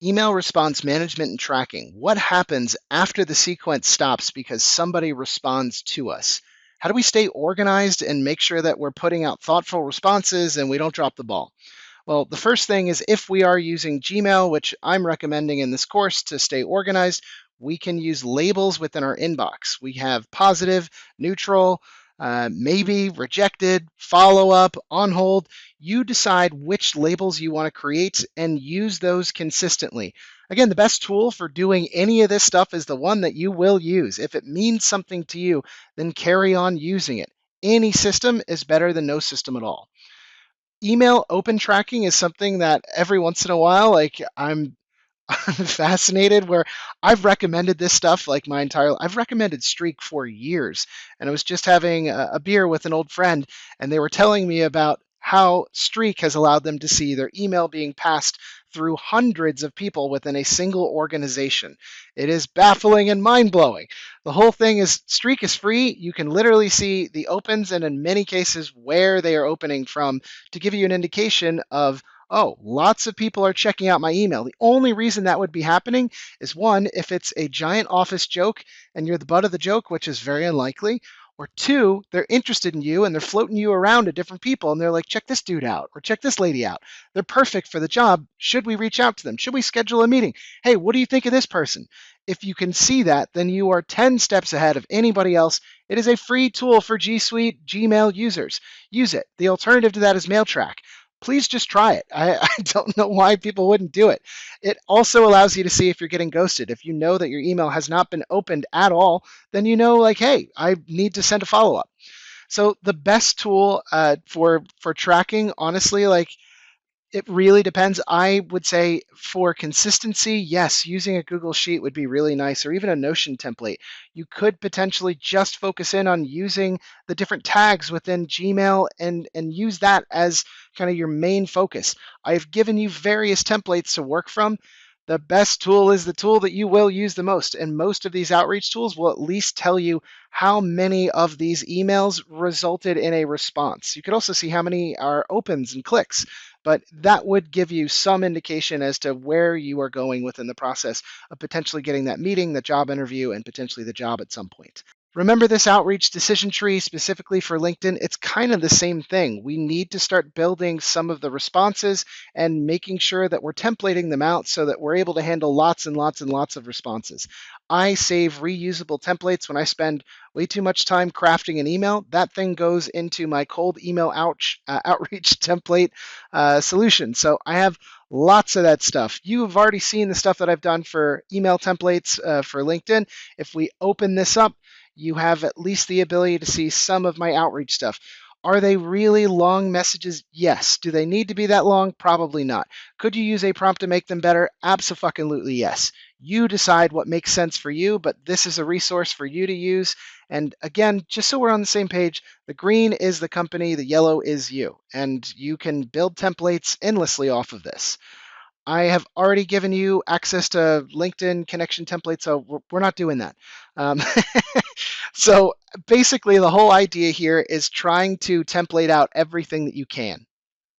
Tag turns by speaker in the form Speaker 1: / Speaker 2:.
Speaker 1: Email response management and tracking. What happens after the sequence stops because somebody responds to us? How do we stay organized and make sure that we're putting out thoughtful responses and we don't drop the ball? Well, the first thing is if we are using Gmail, which I'm recommending in this course to stay organized, we can use labels within our inbox. We have positive, neutral, maybe, rejected, follow up, on hold. You decide which labels you want to create and use those consistently. Again, the best tool for doing any of this stuff is the one that you will use. If it means something to you, then carry on using it. Any system is better than no system at all. Email open tracking is something that every once in a while, like I'm fascinated where I've recommended this stuff like I've recommended Streak for years. And I was just having a beer with an old friend, and they were telling me about how Streak has allowed them to see their email being passed through hundreds of people within a single organization. It is baffling and mind blowing. The whole thing is Streak is free. You can literally see the opens and in many cases where they are opening from to give you an indication of, oh, lots of people are checking out my email. The only reason that would be happening is one, if it's a giant office joke and you're the butt of the joke, which is very unlikely, or two, they're interested in you and they're floating you around to different people and they're like, check this dude out or check this lady out. They're perfect for the job. Should we reach out to them? Should we schedule a meeting? Hey, what do you think of this person? If you can see that, then you are 10 steps ahead of anybody else. It is a free tool for G Suite Gmail users. Use it. The alternative to that is MailTrack. Please just try it. I don't know why people wouldn't do it. It also allows you to see if you're getting ghosted. If you know that your email has not been opened at all, then you know, like, hey, I need to send a follow-up. So the best tool for tracking, honestly, like it really depends. I would say for consistency, yes, using a Google Sheet would be really nice, or even a Notion template. You could potentially just focus in on using the different tags within Gmail and use that as kind of your main focus. I've given you various templates to work from. The best tool is the tool that you will use the most. And most of these outreach tools will at least tell you how many of these emails resulted in a response. You could also see how many are opens and clicks, but that would give you some indication as to where you are going within the process of potentially getting that meeting, the job interview, and potentially the job at some point. Remember this outreach decision tree specifically for LinkedIn? It's kind of the same thing. We need to start building some of the responses and making sure that we're templating them out so that we're able to handle lots and lots and lots of responses. I save reusable templates when I spend way too much time crafting an email. That thing goes into my cold email outreach template solution. So I have lots of that stuff. You have already seen the stuff that I've done for email templates for LinkedIn. If we open this up, you have at least the ability to see some of my outreach stuff. Are they really long messages? Yes. Do they need to be that long? Probably not. Could you use a prompt to make them better? Absolutely yes. You decide what makes sense for you, but this is a resource for you to use. And again, just so we're on the same page, the green is the company, the yellow is you, and you can build templates endlessly off of this. I have already given you access to LinkedIn connection templates, so we're not doing that. Um, so basically, the whole idea here is trying to template out everything that you can.